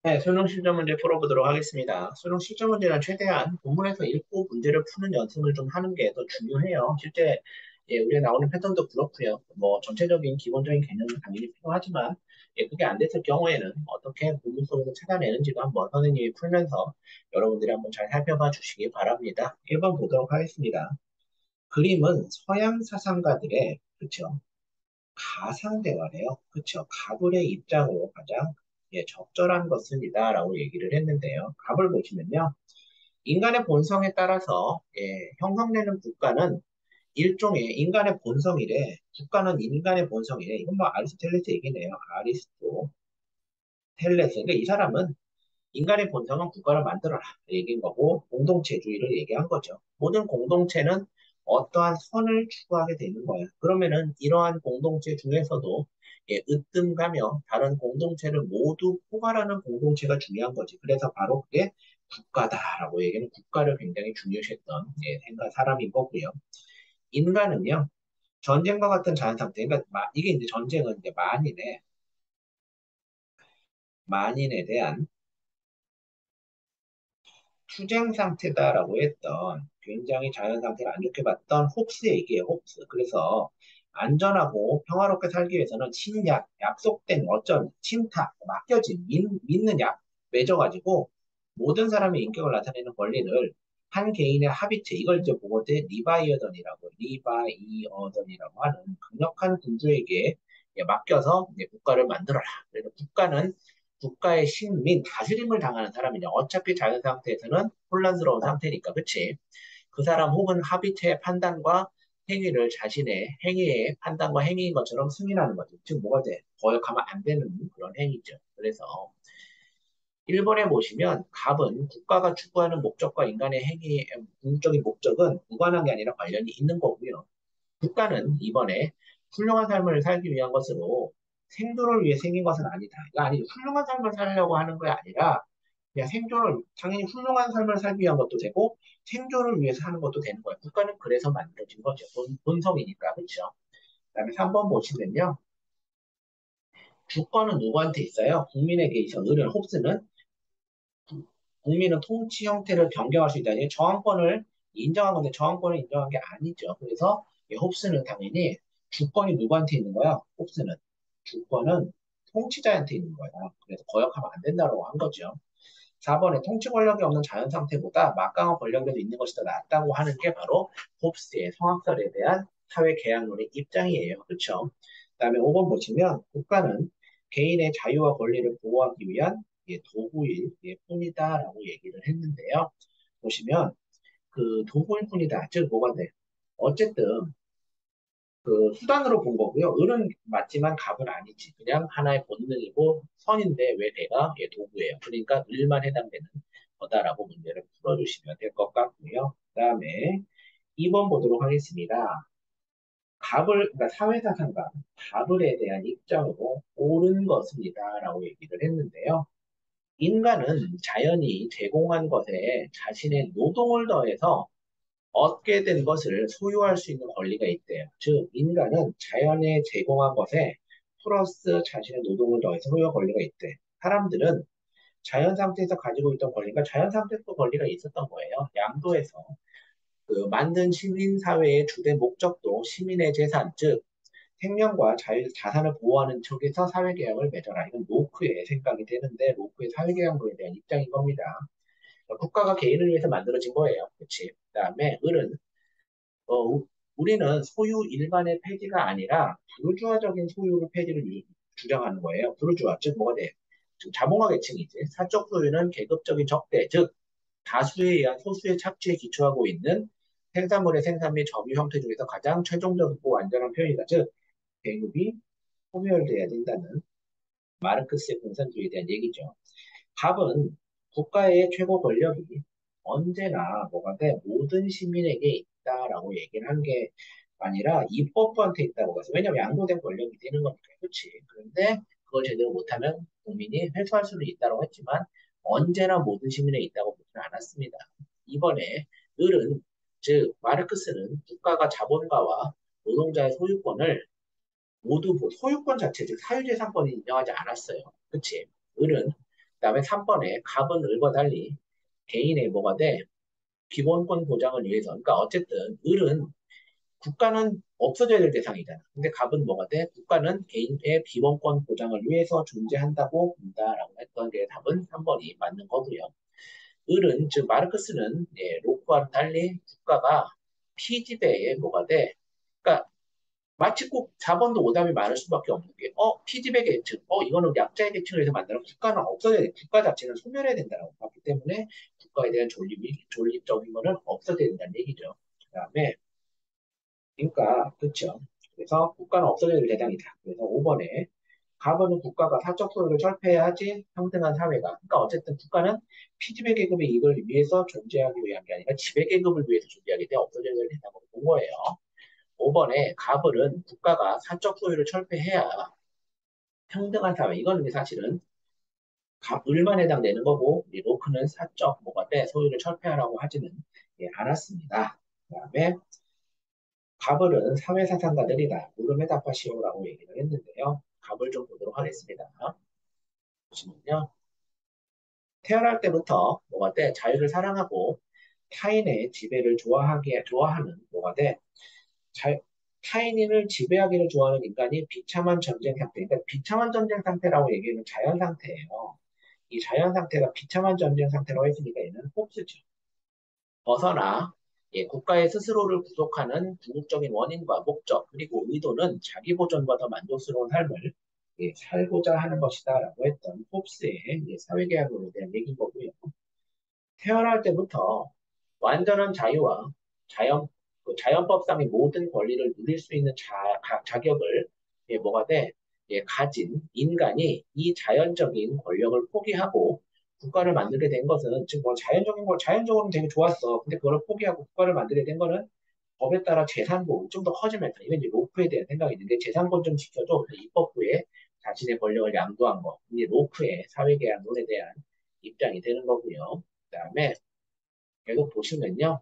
네, 수능 실전 문제 풀어보도록 하겠습니다. 수능 실전 문제는 최대한 본문에서 읽고 문제를 푸는 연습을 좀 하는 게 더 중요해요. 실제 우리가 나오는 패턴도 그렇고요. 뭐 전체적인 기본적인 개념은 당연히 필요하지만 그게 안 됐을 경우에는 어떻게 본문 속에서 찾아내는지도 한번 선생님이 풀면서 여러분들이 한번 잘 살펴봐 주시기 바랍니다. 1번 보도록 하겠습니다. 그림은 서양 사상가들의 그쵸? 가상 대화래요. 그쵸? 갑을의 입장으로 가장 적절한 것은이다라고 얘기를 했는데요. 갑을 보시면요. 인간의 본성에 따라서 형성되는 국가는 일종의 인간의 본성이래. 국가는 인간의 본성이래. 이건 뭐 아리스토텔레스 얘기네요. 아리스토텔레스. 그러니까 이 사람은 인간의 본성은 국가를 만들어라 얘기인 거고 공동체주의를 얘기한 거죠. 모든 공동체는 어떠한 선을 추구하게 되는 거예요. 그러면은 이러한 공동체 중에서도 으뜸가며 다른 공동체를 모두 포괄하는 공동체가 중요한 거지. 그래서 바로 그게 국가다라고 얘기는 국가를 굉장히 중요시했던 생각 사람인 거고요. 인간은요 전쟁과 같은 자연 상태. 그러니까 이게 이제 전쟁은 이제 만인에 대한 투쟁 상태다라고 했던 굉장히 자연 상태를 안 좋게 봤던 홉스 얘기예요, 홉스. 그래서 안전하고 평화롭게 살기 위해서는 친약, 약속된 어쩐, 친탁, 맡겨진, 믿는 약 맺어가지고 모든 사람의 인격을 나타내는 권리를 한 개인의 하비트, 이걸 이제 보고대 리바이어던이라고 하는 강력한 군주에게 맡겨서 이제 국가를 만들어라. 그래서 국가의 식민, 다스림을 당하는 사람이냐. 어차피 자연 상태에서는 혼란스러운 상태니까, 그치? 그 사람 혹은 하비트의 판단과 행위를 자신의 행위의 판단과 행위인 것처럼 승인하는 거죠. 즉, 뭐가 돼? 거역하면 안 되는 그런 행위죠. 그래서, 1번에 보시면, 갑은 국가가 추구하는 목적과 인간의 행위의 궁극적인 목적은 무관한 게 아니라 관련이 있는 거고요. 국가는 이번에 훌륭한 삶을 살기 위한 것으로 생존을 위해 생긴 것은 아니다. 이거 아니, 훌륭한 삶을 살려고 하는 게 아니라 그냥 당연히 훌륭한 삶을 살기 위한 것도 되고 생존을 위해서 하는 것도 되는 거예요. 국가는 그래서 만들어진 거죠. 본성이니까. 그렇죠? 그다음에 3번 보시면요. 주권은 누구한테 있어요? 국민에게 있어. 홉스는 국민은 통치 형태를 변경할 수 있다. 이게 저항권을 인정한 건데 저항권을 인정한 게 아니죠. 그래서 홉스는 당연히 주권이 누구한테 있는 거야? 홉스는 주권은 통치자한테 있는 거야. 그래서 거역하면 안 된다고 한 거죠. 4번에 통치 권력이 없는 자연 상태보다 막강한 권력이라도 있는 것이 더 낫다고 하는 게 바로 홉스의 성악설에 대한 사회 계약론의 입장이에요. 그렇죠? 그다음에 5번 보시면 국가는 개인의 자유와 권리를 보호하기 위한 도구일 뿐이다라고 얘기를 했는데요. 보시면 그 도구일 뿐이다. 즉 뭐가 돼? 어쨌든 그 수단으로 본 거고요. 을은 맞지만 갑은 아니지. 그냥 하나의 본능이고 선인데 왜 내가 도구예요. 그러니까 을만 해당되는 거다라고 문제를 풀어주시면 될 것 같고요. 그다음에 2번 보도록 하겠습니다. 그러니까 사회사상가, 갑을에 대한 입장으로 옳은 것입니다라고 얘기를 했는데요. 인간은 자연이 제공한 것에 자신의 노동을 더해서 얻게 된 것을 소유할 수 있는 권리가 있대요. 즉, 인간은 자연에 제공한 것에 플러스 자신의 노동을 더해서 소유할 권리가 있대. 사람들은 자연 상태에서 가지고 있던 권리가 자연 상태에서 권리가 있었던 거예요. 양도에서 그 만든 시민 사회의 주된 목적도 시민의 재산, 즉 생명과 자산을 보호하는 쪽에서 사회계약을 맺어라. 이건 로크의 생각이 되는데 로크의 사회계약론에 대한 입장인 겁니다. 국가가 개인을 위해서 만들어진 거예요. 그렇지? 그다음에 을은 우리는 소유 일반의 폐지가 아니라 부르주아적인 소유의 폐지를 주장하는 거예요. 부르주아, 즉 뭐가 돼? 즉 자본가 계층이지. 사적 소유는 계급적인 적대, 즉 다수에 의한 소수의 착취에 기초하고 있는 생산물의 생산 및 점유 형태 중에서 가장 최종적이고 완전한 표현이다. 즉 계급이 소멸돼야 된다는 마르크스의 공산주의에 대한 얘기죠. 갑은 국가의 최고 권력이 언제나 뭐가 돼? 모든 시민에게 있다라고 얘기를 한 게 아니라 입법부한테 있다고 봐서 왜냐면 양도된 권력이 되는 거니까 그렇지. 그런데 그걸 제대로 못하면 국민이 회수할 수는 있다고 했지만 언제나 모든 시민에 있다고 보지는 않았습니다. 이번에 을은 즉 마르크스는 국가가 자본가와 노동자의 소유권을 모두 소유권 자체 즉 사유재산권을 인정하지 않았어요. 그치? 을은 그다음에 3번에 갑은 을과 달리 개인의 뭐가 돼? 기본권 보장을 위해서. 그러니까 어쨌든 을은 국가는 없어져야 될 대상이잖아. 근데 갑은 뭐가 돼? 국가는 개인의 기본권 보장을 위해서 존재한다고 본다라고 했던 게 답은 3번이 맞는 거고요. 을은 즉 마르크스는 로크와는 달리 국가가 피지배에 뭐가 돼? 그러니까 마치 꼭 4번도 오답이 많을 수밖에 없는 게 피지배 계층, 이거는 약자의 계층을 해서 만들어 국가는 없어져야 돼. 국가 자체는 소멸해야 된다고 봤기 때문에 국가에 대한 존립적인 거는 없어져야 된다는 얘기죠. 그다음에 그러니까 그렇죠. 그래서 국가는 없어져야 될 대상이다. 그래서 5번에 가버는 국가가 사적 소유를 철폐해야지 평등한 사회가. 그러니까 어쨌든 국가는 피지배 계급의 이익을 위해서 존재하기 위한 게 아니라 지배 계급을 위해서 존재하기 때문에 없어져야 될 대상으로 본 거예요. 5번에 가벌은 국가가 사적 소유를 철폐해야 평등한 사회. 이거는 사실은 을만 해당되는 거고, 이 로크는 사적 뭐가 돼 소유를 철폐하라고 하지는 않았습니다. 그다음에 가벌은 사회사상가들이다. 물음에 답하시오라고 얘기를 했는데요. 가벌 좀 보도록 하겠습니다. 보시면요. 태어날 때부터 뭐가 돼? 자유를 사랑하고 타인의 지배를 좋아하는 뭐가 돼? 자, 타인을 지배하기를 좋아하는 인간이 비참한 전쟁 상태. 그러니까 비참한 전쟁 상태라고 얘기하는 자연 상태예요. 이 자연 상태가 비참한 전쟁 상태라고 했으니까 얘는 홉스죠. 벗어나 국가의 스스로를 구속하는 궁극적인 원인과 목적 그리고 의도는 자기 보존과 더 만족스러운 삶을 살고자 하는 것이다라고 했던 홉스의 사회계약론에 대한 얘기인 거고요. 태어날 때부터 완전한 자유와 자연, 자연법상의 모든 권리를 누릴 수 있는 자격을 뭐가 돼? 가진 인간이 이 자연적인 권력을 포기하고 국가를 만들게 된 것은 지금 뭐 자연적으로는 되게 좋았어. 근데 그걸 포기하고 국가를 만들게 된 거는 법에 따라 재산고 좀 더 커지면서 이건 이제 로크에 대한 생각이 있는데 재산권 좀 지켜줘 입법부에 자신의 권력을 양도한 거. 이게 로크의 사회계약론에 대한 입장이 되는 거고요. 그다음에 계속 보시면요.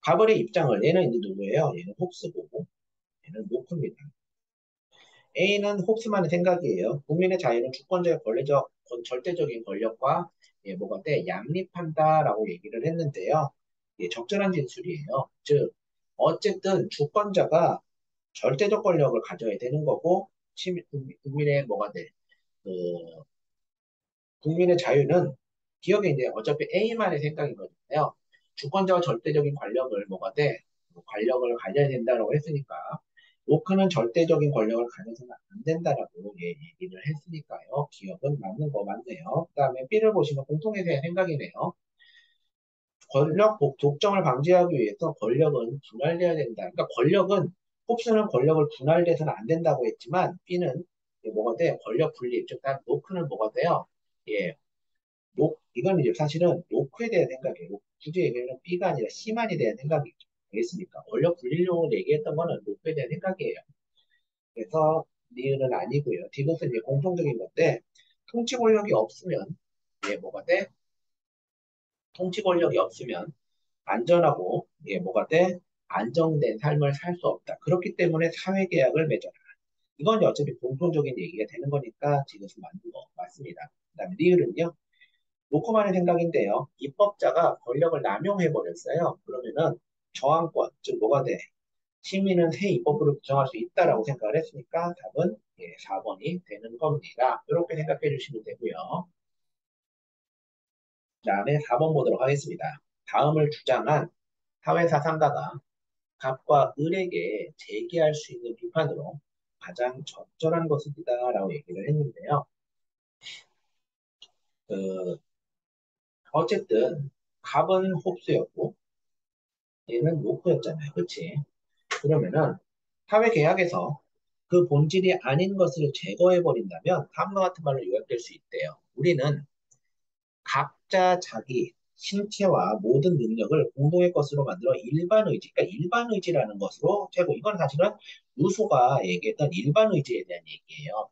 가벌의 입장을 얘는 이제 누구예요? 얘는 홉스고 얘는 노크입니다. A는 홉스만의 생각이에요. 국민의 자유는 주권자의 절대적인 권력과 뭐가 돼? 양립한다라고 얘기를 했는데요. 적절한 진술이에요. 즉 어쨌든 주권자가 절대적 권력을 가져야 되는 거고 국민의 뭐가 돼? 그 국민의 자유는 기억에 이제 어차피 A만의 생각인 거잖아요. 주권자와 절대적인 권력을 뭐가 돼? 권력을 가져야 된다라고 했으니까 로크는 절대적인 권력을 가져서는 안 된다라고 얘기를 했으니까요. 기억은 맞는 거 맞네요. 그다음에 B를 보시면 공통에 대한 생각이네요. 독점을 방지하기 위해서 권력은 분할돼야 된다. 그러니까 홉스는 권력을 분할돼서는 안 된다고 했지만 B는 뭐가 돼? 권력 분립. 즉, 노크는 뭐가 돼요? 예, 이건 이제 사실은 노크에 대한 생각이에요. 굳이 얘기하면 B가 아니라 C만에 대한 생각이죠. 알겠습니까? 권력 분리용을 얘기했던 거는 노크에 대한 생각이에요. 그래서 니은은 아니고요. 디귿은 이제 공통적인 건데 통치 권력이 없으면 뭐가 돼? 통치 권력이 없으면 안전하고 뭐가 돼? 안정된 삶을 살 수 없다. 그렇기 때문에 사회계약을 맺어라. 이건 이제 어차피 공통적인 얘기가 되는 거니까 디귿은 맞는 거 맞습니다. 그다음에 니은은요. 놓고만의 생각인데요. 입법자가 권력을 남용해버렸어요. 그러면은 저항권, 즉 뭐가 돼? 시민은 새 입법부를 구성할 수 있다라고 생각을 했으니까 답은 4번이 되는 겁니다. 이렇게 생각해 주시면 되고요. 그 다음에 4번 보도록 하겠습니다. 다음을 주장한 사회사상가가 갑과 을에게 제기할 수 있는 비판으로 가장 적절한 것이다라고 얘기를 했는데요. 그, 어쨌든 갑은 홉스였고 얘는 노크였잖아요. 그치? 그러면은 사회계약에서 그 본질이 아닌 것을 제거해버린다면 다음과 같은 말로 요약될 수 있대요. 우리는 각자 자기 신체와 모든 능력을 공동의 것으로 만들어 일반의지, 그러니까 일반의지라는 것으로 재고 이건 사실은 루소가 얘기했던 일반의지에 대한 얘기예요.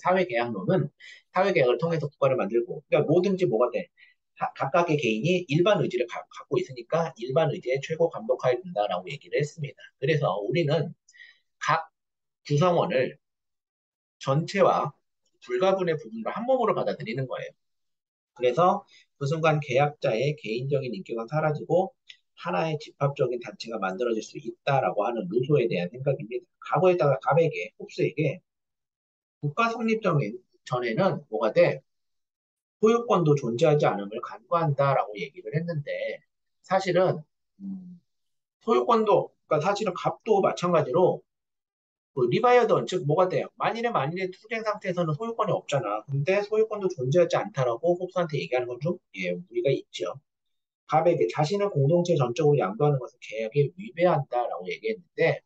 사회계약론은 사회계약을 통해서 국가를 만들고 그러니까 뭐든지 뭐가 돼. 각각의 개인이 일반 의지를 갖고 있으니까 일반 의지에 최고 감독하에 둔다라고 얘기를 했습니다. 그래서 우리는 각 구성원을 전체와 불가분의 부분을 한 몸으로 받아들이는 거예요. 그래서 그 순간 계약자의 개인적인 인격은 사라지고 하나의 집합적인 단체가 만들어질 수 있다라고 하는 루소에 대한 생각입니다. 과거에다가 갑에게, 홉스에게 국가 성립 전에는 뭐가 돼? 소유권도 존재하지 않음을 간과한다라고 얘기를 했는데 사실은 음, 소유권도 그러니까 사실은 갑도 마찬가지로 그 리바이어던 즉 뭐가 돼요? 만일의 투쟁 상태에서는 소유권이 없잖아. 근데 소유권도 존재하지 않다라고 홉스한테 얘기하는 건 좀 예, 무리가 있죠. 갑에게 자신을 공동체 전적으로 양도하는 것은 계약에 위배한다라고 얘기했는데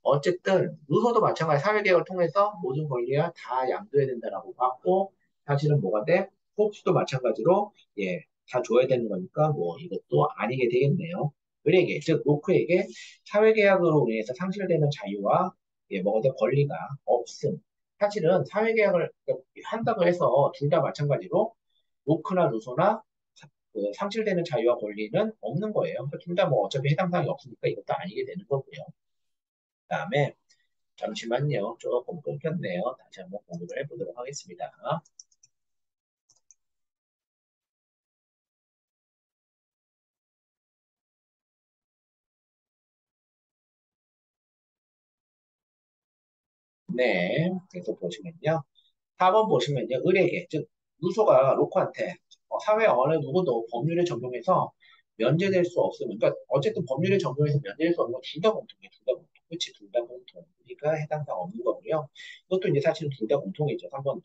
어쨌든 루소도 마찬가지 사회개혁을 통해서 모든 권리가 다 양도해야 된다라고 봤고 사실은 뭐가 돼? 홉스도 마찬가지로 예, 다 줘야 되는 거니까 뭐 이것도 아니게 되겠네요. 을에게 즉 로크에게 사회계약으로 인해서 상실되는 자유와 예, 뭐가 돼? 권리가 없음. 사실은 사회계약을 한다고 해서 둘 다 마찬가지로 로크나 루소나 그 상실되는 자유와 권리는 없는 거예요. 둘 다 뭐 어차피 해당 사항이 없으니까 이것도 아니게 되는 거고요. 그다음에 잠시만요. 조금 끊겼네요. 다시 한번 공부를 해보도록 하겠습니다. 네, 계속 보시면요. 4번 보시면요. 을에게, 즉 무소가 로코한테 사회 어느 누구도 법률에 적용해서 면제될 수 없으면, 그러니까 어쨌든 법률에 적용해서 면제될 수 없는 건 둘 다 공통이에요. 둘 다 공통. 그치? 둘 다 공통. 그러니까 해당 사항 없는 거고요. 이것도 이제 사실은 둘 다 공통이죠. 3번도.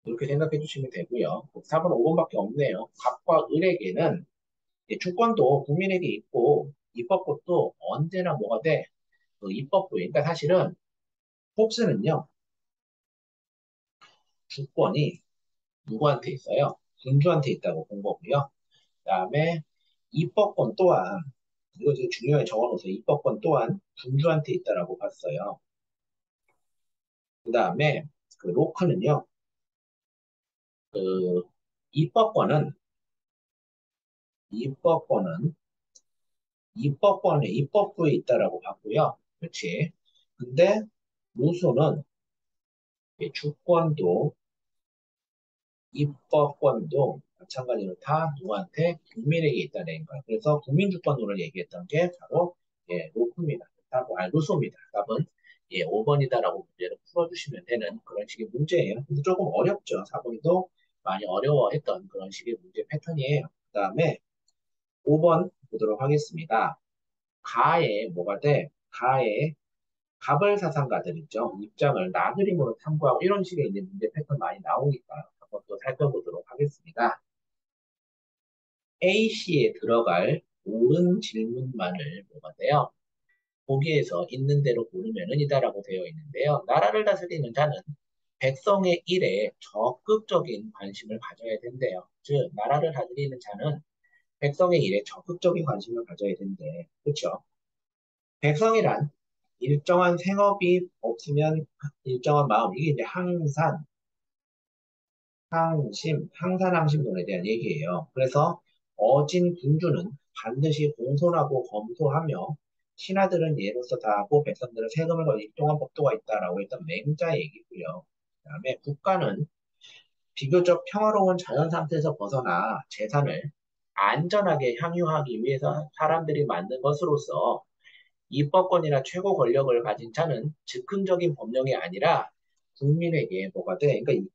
이렇게 생각해 주시면 되고요. 4번, 5번밖에 없네요. 갑과 을에게는 주권도 국민에게 있고 입법권도 언제나 뭐가 돼? 그 입법부에. 그러니까 사실은 홉스는요, 주권이 누구한테 있어요? 군주한테 있다고 본 거고요. 그다음에 입법권 또한 이거 지금 중요하게 적어놓으세요. 입법권 또한 군주한테 있다라고 봤어요. 그다음에 그 로크는요, 그 입법권은 입법권은 입법부에 있다라고 봤고요. 그렇지? 근데 루소는 주권도 입법권도 마찬가지로 다 누구한테 국민에게 있다는 거예요. 그래서 국민주권론을 얘기했던 게 바로 예, 로프입니다. 답, 루소입니다. 답은 예, 5번이다라고 문제를 풀어주시면 되는 그런 식의 문제예요. 근데 조금 어렵죠. 4번도 많이 어려워했던 그런 식의 문제 패턴이에요. 그 다음에 5번 보도록 하겠습니다. 가에 뭐가 돼? 가에 가벌 사상가들 있죠. 입장을 나그림으로 탐구하고 이런 식의 이제 문제 패턴 많이 나오니까 한번 또 살펴보도록 하겠습니다. A씨에 들어갈 옳은 질문만을 뭐가 돼요? 보기에서 있는 대로 고르면은 이다라고 되어 있는데요. 나라를 다스리는 자는 백성의 일에 적극적인 관심을 가져야 된대요. 즉, 나라를 다스리는 자는 백성의 일에 적극적인 관심을 가져야 된대. 그렇죠? 백성이란 일정한 생업이 없으면 일정한 마음, 이게 이제 항산항심론에 대한 얘기예요. 그래서 어진 군주는 반드시 공손하고 검소하며 신하들은 예로서 다하고 백성들은 세금을 거의 일정한 법도가 있다라고 했던 맹자 얘기고요. 그다음에 국가는 비교적 평화로운 자연 상태에서 벗어나 재산을 안전하게 향유하기 위해서 사람들이 만든 것으로서 입법권이나 최고 권력을 가진 자는 즉흥적인 법령이 아니라 국민에게 뭐가 돼? 그러니까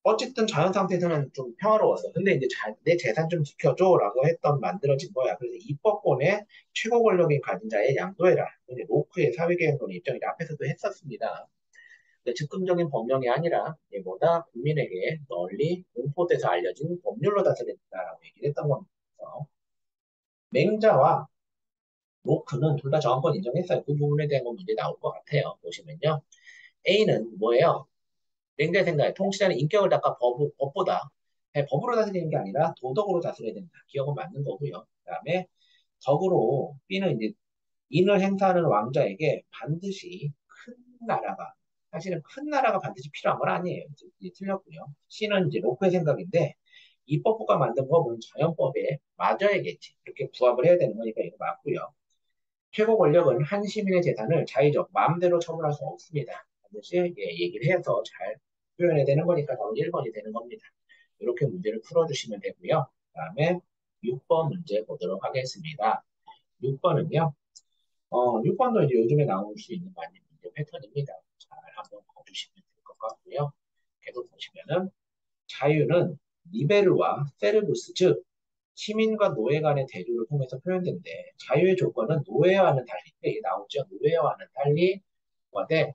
어쨌든 자연 상태에서는 좀 평화로웠어. 근데 이제 내 재산 좀 지켜줘라고 했던 만들어진 거야. 그래서 입법권의 최고 권력인 가진 자에 양도해라. 근데 로크의 사회개혁론 입장이 앞에서도 했었습니다. 근데 즉흥적인 법령이 아니라 얘보다 국민에게 널리 공포돼서 알려진 법률로 다스린다라고 얘기를 했던 겁니다. 그래서 맹자와 로크는 둘 다 저항권 인정했어요. 그 부분에 대한 건 문제 나올 것 같아요. 보시면요. A는 뭐예요? 맹자의 생각에 통치자는 인격을 닦아 법보다 법으로 다스리는 게 아니라 도덕으로 다스려야 된다. 기억은 맞는 거고요. 그다음에 적으로 B는 이제 인을 행사하는 왕자에게 반드시 큰 나라가 사실은 큰 나라가 반드시 필요한 건 아니에요. 이제 틀렸고요. C는 이제 로크의 생각인데 입법부가 만든 법은 자연법에 맞아야겠지. 이렇게 부합을 해야 되는 거니까 이거 맞고요. 최고 권력은 한 시민의 재산을 자의적 마음대로 처분할 수 없습니다. 반드시 얘기를 해서 잘 표현해야 되는 거니까 답은 1번이 되는 겁니다. 이렇게 문제를 풀어주시면 되고요. 그 다음에 6번 문제 보도록 하겠습니다. 6번은요. 6번도 이제 요즘에 나올 수 있는 많은 문제 패턴입니다. 잘 한번 봐주시면 될 것 같고요. 계속 보시면은 자유는 리베르와 세르부스, 즉 시민과 노예 간의 대조를 통해서 표현된대. 자유의 조건은 노예와는 달리, 이게 나오죠. 노예와는 달리, 뭐대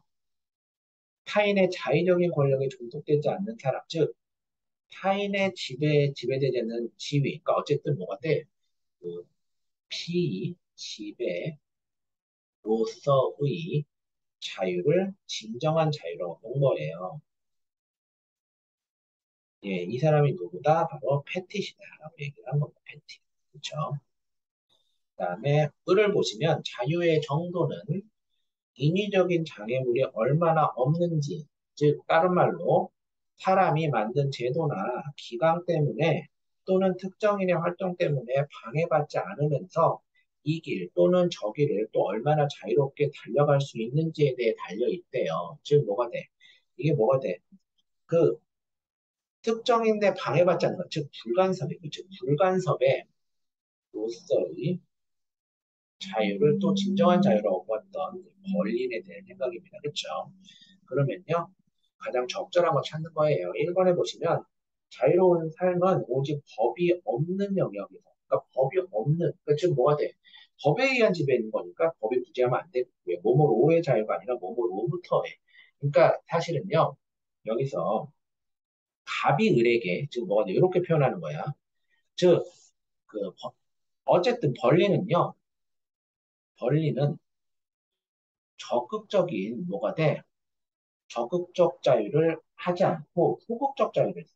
타인의 자의적인 권력에 종속되지 않는 사람, 즉 타인의 지배되지 않는 지위. 그러니까 어쨌든 뭐가 돼? 그 비지배로서의 자유를 진정한 자유라고 본 거예요. 예, 이 사람이 누구다? 바로 패티시다라고 얘기를 한 겁니다. 패티. 그렇죠? 그다음에 을을 보시면 자유의 정도는 인위적인 장애물이 얼마나 없는지, 즉 다른 말로 사람이 만든 제도나 기강 때문에 또는 특정인의 활동 때문에 방해받지 않으면서 이 길 또는 저 길을 또 얼마나 자유롭게 달려갈 수 있는지에 대해 달려 있대요. 즉 뭐가 돼? 이게 뭐가 돼? 그 특정인데 방해받지 않는 것, 즉 불간섭이, 즉 불간섭의 로서의 자유를 또 진정한 자유라고 보았던 벌린에 대한 생각입니다. 그렇죠? 그러면요, 가장 적절한 거 찾는 거예요. 1번에 보시면 자유로운 삶은 오직 법이 없는 영역에서, 그러니까 법이 없는, 그러니까 지금 뭐가 돼? 법에 의한 지배인 거니까 법이 구제하면 안 되고요. 몸으로의 자유가 아니라 몸으로부터의. 그러니까 사실은요, 여기서 갑이 을에게 지금 뭐가 돼? 이렇게 표현하는 거야. 즉, 그 어쨌든 벌리는 적극적인 뭐가 돼? 적극적 자유를 하지 않고 소극적 자유를 써.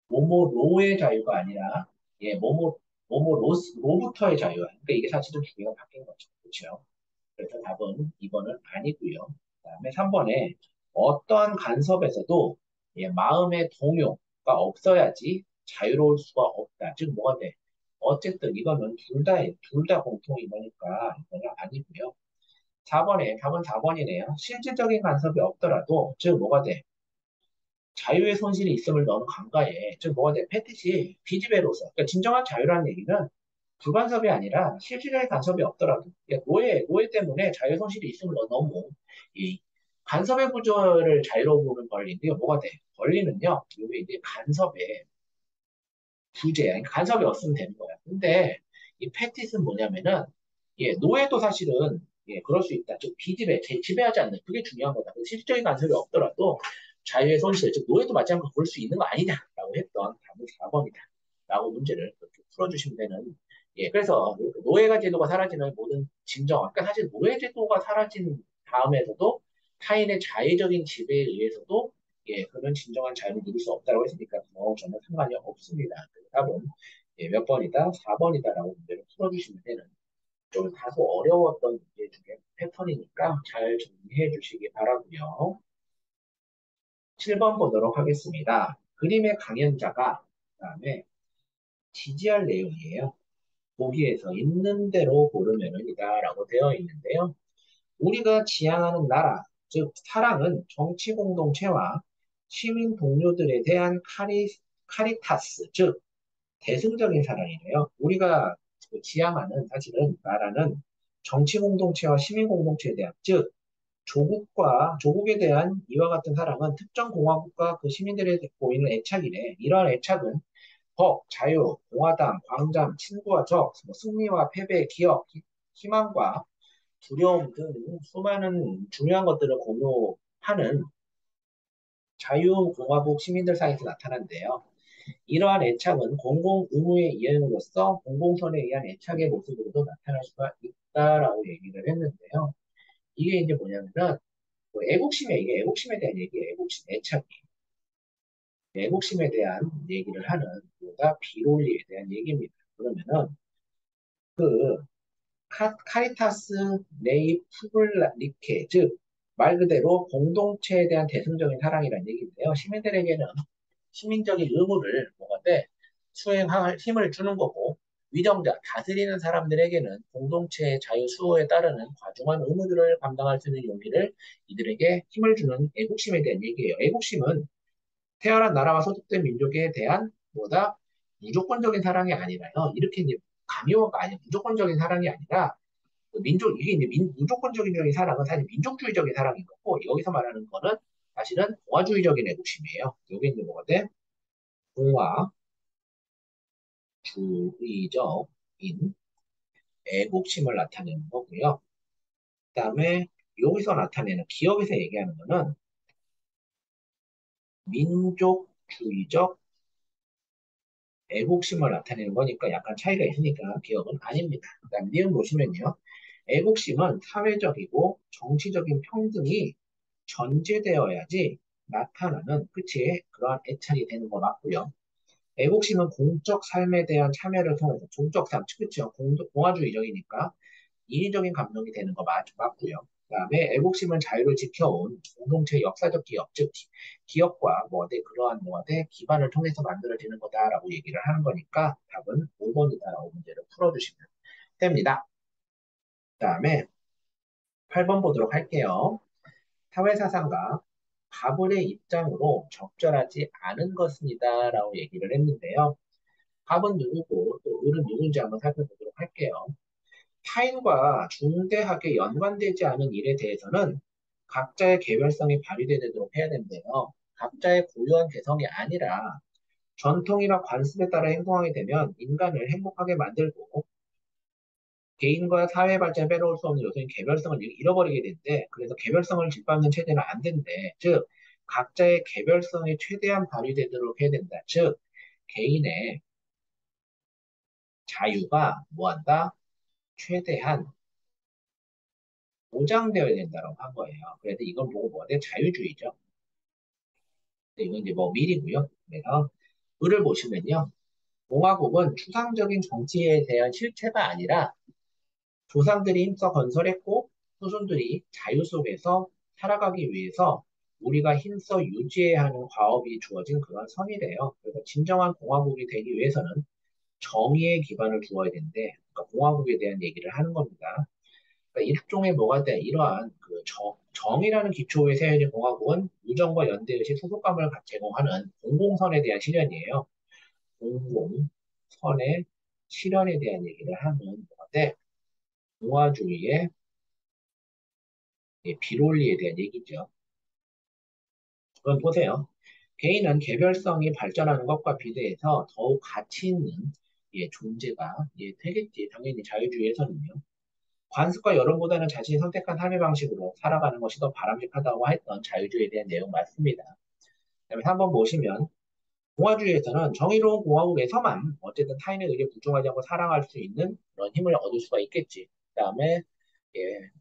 모모로의 자유가 아니라 예, 모모로부터의 자유야. 그러니까 이게 사실은 두 개가 바뀐 거죠. 그렇죠? 그래서 답은 2번은 아니고요. 그다음에 3번에 어떠한 간섭에서도 예, 마음의 동요가 없어야지 자유로울 수가 없다. 즉 뭐가 돼? 어쨌든 이거는 둘 다 공통인 거니까 이거는 아니고요. 4번에 답은 4번이네요. 실질적인 간섭이 없더라도 즉 뭐가 돼? 자유의 손실이 있음을 너는 간과해. 즉 뭐가 돼? 패티시 비지배로서. 그러니까 진정한 자유라는 얘기는 불간섭이 아니라 실질적인 간섭이 없더라도 그러니까 노예 때문에 자유 손실이 있음을 너 너무 이 간섭의 구조를 자유로 보는 권리인데 뭐가 돼? 권리는요. 이게 이제 간섭의 구제야. 그러니까 간섭이 없으면 되는 거야. 근데 이 패티스는 뭐냐면은 예, 노예도 사실은 예, 그럴 수 있다. 좀 지배하지 않는 그게 중요한 거다. 실질적인 간섭이 없더라도 자유의 손실, 즉 노예도 마찬가지로 그럴 수 있는 거 아니냐라고 했던 답은 4번이다. 라고 문제를 그렇게 풀어주시면 되는 예, 그래서 노예가 제도가 사라지는 모든 진정, 그러니까 사실 노예 제도가 사라진 다음에서도 타인의 자의적인 지배에 의해서도 예, 그런 진정한 자유를 누릴 수 없다고 했으니까 전혀 상관이 없습니다. 그래서 답은 예, 몇 번이다? 4번이다라고 문제를 풀어주시면 되는 좀 다소 어려웠던 문제 중에 패턴이니까 잘 정리해 주시기 바라고요. 7번 보도록 하겠습니다. 그림의 강연자가 그다음에 지지할 내용이에요. 보기에서 있는 대로 고르면은이다라고 되어 있는데요. 우리가 지향하는 나라, 즉 사랑은 정치 공동체와 시민 동료들에 대한 카리타스, 즉 대승적인 사랑이래요. 우리가 지향하는 사실은 나라는 정치 공동체와 시민 공동체에 대한, 즉 조국에 대한 이와 같은 사랑은 특정 공화국과 그 시민들에 보이는 애착이래. 이러한 애착은 법, 자유, 공화당, 광장, 친구와 적, 승리와 패배, 기억, 희망과 두려움 등 수많은 중요한 것들을 공유하는 자유공화국 시민들 사이에서 나타난대요. 이러한 애착은 공공 의무의 이행으로서 공공선에 의한 애착의 모습으로도 나타날 수가 있다라고 얘기를 했는데요. 이게 이제 뭐냐면은 이게 애국심에 대한 얘기예요. 애착이. 애국심에 대한 얘기를 하는 보다 비론리에 대한 얘기입니다. 그러면은 그 카리타스 네이 푸블리케 즉 말 그대로 공동체에 대한 대승적인 사랑이라는 얘기인데요. 시민들에게는 시민적인 의무를 뭐가 돼 수행할 힘을 주는 거고 위정자, 다스리는 사람들에게는 공동체의 자유 수호에 따르는 과중한 의무들을 감당할 수 있는 용기를 이들에게 힘을 주는 애국심에 대한 얘기예요. 애국심은 태어난 나라와 소속된 민족에 대한 뭐다? 무조건적인 사랑이 아니라요. 이렇게 이제 강요가 아니라 무조건적인 사랑이 아니라 그 민족 이게 이제 무조건적인 사랑은 사실 민족주의적인 사랑인 거고 여기서 말하는 거는 사실은 공화주의적인 애국심이에요. 여기 이제 뭐가 돼? 공화주의적인 애국심을 나타내는 거고요. 그다음에 여기서 나타내는 기업에서 얘기하는 거는 민족주의적 애국심을 나타내는 거니까 약간 차이가 있으니까 기억은 아닙니다. 그다음 내용 보시면요. 애국심은 사회적이고 정치적인 평등이 전제되어야지 나타나는 끝이 그러한 애착이 되는 거 맞고요. 애국심은 공적 삶에 대한 참여를 통해서 공적 삶, 그렇죠? 공화주의적이니까 인위적인 감정이 되는 거 맞고요. 그다음에 애국심은 자유를 지켜온 공동체 역사적 기업, 즉 기업과 뭐대 그러한 뭐대 기반을 통해서 만들어지는 거다라고 얘기를 하는 거니까 답은 5번이다라고 문제를 풀어주시면 됩니다. 그다음에 8번 보도록 할게요. 사회사상가 바블의 입장으로 적절하지 않은 것입니다라고 얘기를 했는데요. 밥은 누구고 또 을은 누군지 한번 살펴보도록 할게요. 타인과 중대하게 연관되지 않은 일에 대해서는 각자의 개별성이 발휘되도록 해야 된대요. 각자의 고유한 개성이 아니라 전통이나 관습에 따라 행동하게 되면 인간을 행복하게 만들고 개인과 사회 발전에 빼놓을 수 없는 요소인 개별성을 잃어버리게 된대. 그래서 개별성을 짓밟는 체제는 안 된대. 즉, 각자의 개별성이 최대한 발휘되도록 해야 된다. 즉, 개인의 자유가 뭐한다? 최대한 보장되어야 된다고 한 거예요. 그래서 이건 보고 뭐가 자유주의죠. 이건 이제 뭐 미리고요. 그래서 을을 보시면요. 공화국은 추상적인 정치에 대한 실체가 아니라 조상들이 힘써 건설했고 후손들이 자유 속에서 살아가기 위해서 우리가 힘써 유지해야 하는 과업이 주어진 그런 선이래요. 그래서 진정한 공화국이 되기 위해서는 정의의 기반을 두어야 되는데 그러니까 공화국에 대한 얘기를 하는 겁니다. 그러니까 일종의 뭐가 돼? 이러한 그 정의라는 기초에 세워진 공화국은 우정과 연대의식, 소속감을 제공하는 공공선에 대한 실현이에요. 공공선의 실현에 대한 얘기를 하는 건데 공화주의의 비론리에 대한 얘기죠. 그럼 보세요. 개인은 개별성이 발전하는 것과 비례해서 더욱 가치 있는 존재가 되겠지. 당연히 자유주의에서는요. 관습과 여론보다는 자신이 선택한 삶의 방식으로 살아가는 것이 더 바람직하다고 했던 자유주의에 대한 내용 맞습니다. 그다음에 한번 보시면 공화주의에서는 정의로운 공화국에서만 어쨌든 타인의 의지에 불종하지 않고 사랑할 수 있는 그런 힘을 얻을 수가 있겠지. 그다음에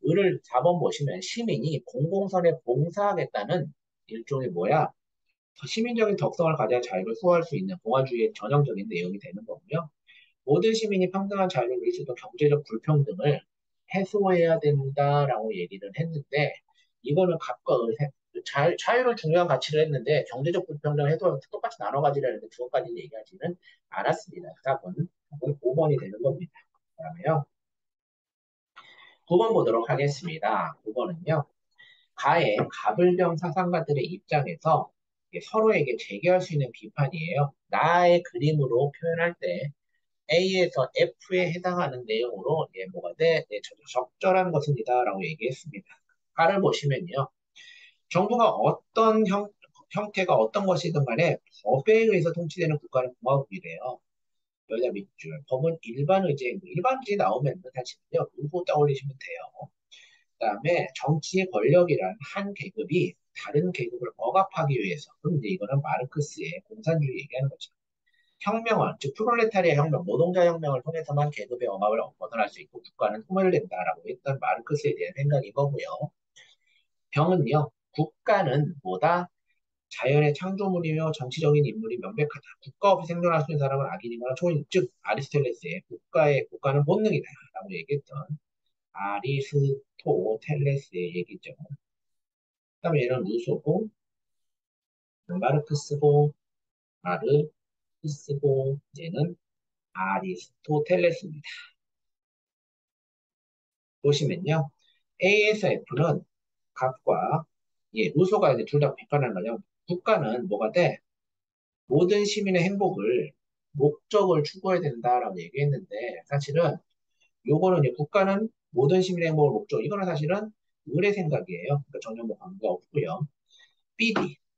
을을 4번 보시면 시민이 공공선에 봉사하겠다는 일종의 뭐야? 시민적인 덕성을 가져야 자유를 수호할 수 있는 공화주의의 전형적인 내용이 되는 거고요. 모든 시민이 평등한 자유를 누릴 수 있도록 경제적 불평등을 해소해야 된다라고 얘기를 했는데 이거는 각각 자유를 중요한 가치를 했는데 경제적 불평등 해소 똑같이 나눠 가지라는데 그것까지 얘기하지는 않았습니다. 답은 5번이 되는 겁니다. 그다음에요. 9번 보도록 하겠습니다. 9번은요. 가해 가불병 사상가들의 입장에서 서로에게 제기할 수 있는 비판이에요. 나의 그림으로 표현할 때 A에서 F에 해당하는 내용으로 뭐가 돼? 적절한 것입니다라고 얘기했습니다. 가를 보시면요. 정부가 어떤 형태가 어떤 것이든 간에 법에 의해서 통치되는 국가는 공화국이래요. 여자 밑줄. 법은 일반 의제, 일반 의제 나오면 사실은요, 누구 떠올리시면 돼요. 그다음에 정치의 권력이란 한 계급이 다른 계급을 억압하기 위해서. 그럼 이제 이거는 마르크스의 공산주의 얘기하는 거죠. 혁명은, 즉 프롤레타리아 혁명, 노동자 혁명을 통해서만 계급의 억압을 벗어날 수 있고 국가는 소멸된다라고 했던 마르크스에 대한 생각인 거고요. 병은요, 국가는 뭐다? 자연의 창조물이며 정치적인 인물이 명백하다. 국가 없이 생존할 수 있는 사람은 악인이거나 초인, 즉 아리스토텔레스의 국가는 본능이다라고 얘기했던 아리스토텔레스의 얘기죠. 그다음에 얘는 루소고, 마르크스고, 마르크스고, 얘는 아리스토텔레스입니다. 보시면요. A에서 F는 각과 루소가 이제 둘 다 비판하는 거죠. 국가는 뭐가 돼? 모든 시민의 행복을 목적을 추구해야 된다라고 얘기했는데 사실은 요거는 이제 국가는 모든 시민의 행복을 목적 이거는 사실은 을의 생각이에요. 그러니까 전혀 뭐 관계가 없고요.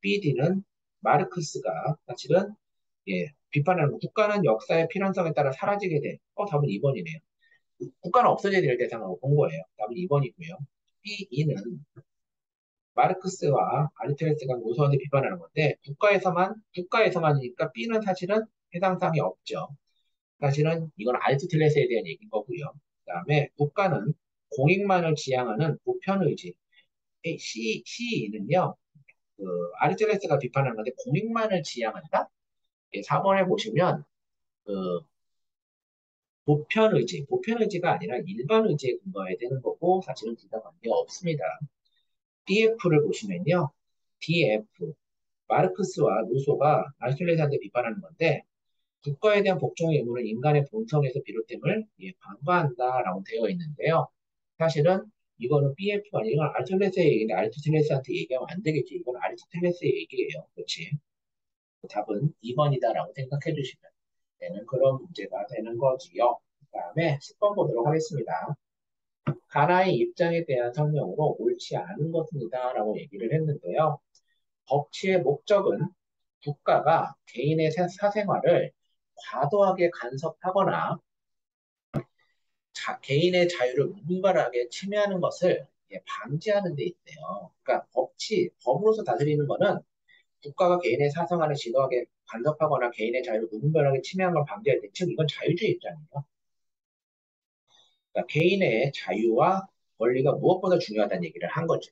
BD는 마르크스가 사실은 비판하는 거. 국가는 역사의 필연성에 따라 사라지게 돼. 답은 2번이네요. 국가는 없어져야 될 대상으로 본 거예요. 답은 2번이고요. B는 마르크스와 아리스토텔레스가 노선을 비판하는 건데 국가에서만이니까 B는 사실은 해당사항이 없죠. 사실은 이건 아리스토텔레스에 대한 얘기인 거고요. 그다음에 국가는 공익만을 지향하는 보편의지. C는요. 아리스토텔레스가 비판하는 건데 공익만을 지향한다. 4번에 보시면 그 보편의지가 아니라 일반의지에 근거해야 되는 거고 사실은 둘 다 관계가 없습니다. DF를 보시면요. DF 마르크스와 루소가 아리스토텔레스한테 비판하는 건데 국가에 대한 복종의 의무는 인간의 본성에서 비롯됨을 반과한다라고 되어 있는데요. 사실은 이거는 BF가 아니라 이건 아리스토텔레스의 얘기인데 아리스토텔레스한테 얘기하면 안 되겠지. 이건 아리스토텔레스의 얘기예요. 그렇지? 답은 2번이다라고 생각해 주시면 되는 그런 문제가 되는 거지요. 그 다음에 10번 보도록 하겠습니다. 가나의 입장에 대한 설명으로 옳지 않은 것입니다라고 얘기를 했는데요. 법치의 목적은 국가가 개인의 사생활을 과도하게 간섭하거나 개인의 자유를 무분별하게 침해하는 것을 방지하는 데 있대요. 그러니까 법으로서 다스리는 것은 국가가 개인의 사생활을 지도하게 간섭하거나 개인의 자유를 무분별하게 침해하는 걸 방지할 때, 즉 이건 자유주의 입장이에요. 그러니까 개인의 자유와 권리가 무엇보다 중요하다는 얘기를 한 거죠.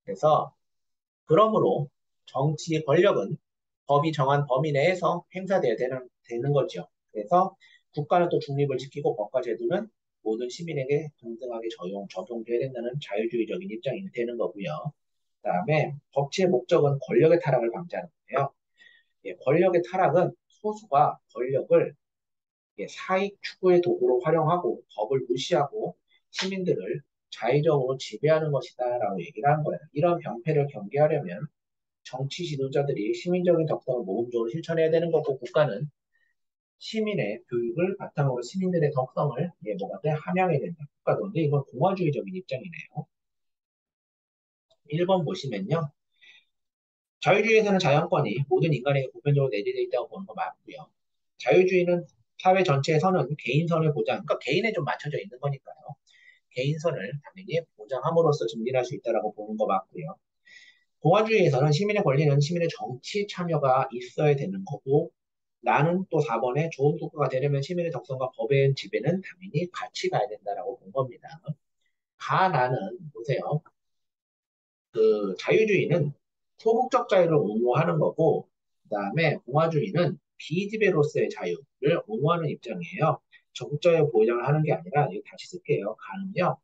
그래서 그러므로 정치 권력은 법이 정한 범위 내에서 행사돼야 되는 거죠. 그래서 국가는 또 중립을 지키고 법과 제도는 모든 시민에게 동등하게 적용돼야 된다는 자유주의적인 입장이 되는 거고요. 그다음에 법치의 목적은 권력의 타락을 방지하는 거예요. 권력의 타락은 소수가 권력을 사익 추구의 도구로 활용하고 법을 무시하고 시민들을 자의적으로 지배하는 것이다라고 얘기를 한 거예요. 이런 병폐를 경계하려면 정치 지도자들이 시민적인 덕성을 모범적으로 실천해야 되는 거고 국가는 시민의 교육을 바탕으로 시민들의 덕성을 뭐가 돼 함양해야 된다. 국가도 근데 이건 공화주의적인 입장이네요. 1번 보시면요. 자유주의에서는 자연권이 모든 인간에게 보편적으로 내재되어 있다고 보는 거 맞고요. 자유주의는 사회 전체에서는 개인선을 그러니까 개인에 좀 맞춰져 있는 거니까요. 개인선을 당연히 보장함으로써 증진할 수 있다고 보는 거 맞고요. 공화주의에서는 시민의 권리는 시민의 정치 참여가 있어야 되는 거고 나는 또 4번에 좋은 국가가 되려면 시민의 덕성과 법의 지배는 당연히 같이 가야 된다라고 본 겁니다. 나는 보세요. 자유주의는 소극적 자유를 옹호하는 거고 그다음에 공화주의는 비지배로서의 자유를 옹호하는 입장이에요. 적극 자유 보장을 하는 게 아니라 이거 다시 쓸게요. 가는요.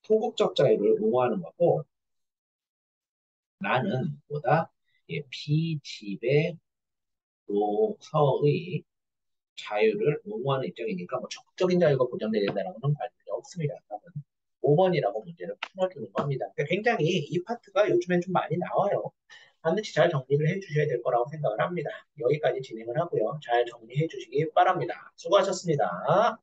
소극적 자유를 옹호하는 거고 나는 보다 비지배로서의 자유를 옹호하는 입장이니까 뭐 적극적인 자유가 보장돼야 된다는 건 관련이 없습니다. 5번이라고 문제를 풀어주는 겁니다. 그러니까 굉장히 이 파트가 요즘엔 좀 많이 나와요. 반드시 잘 정리를 해주셔야 될 거라고 생각을 합니다. 여기까지 진행을 하고요. 잘 정리해 주시기 바랍니다. 수고하셨습니다.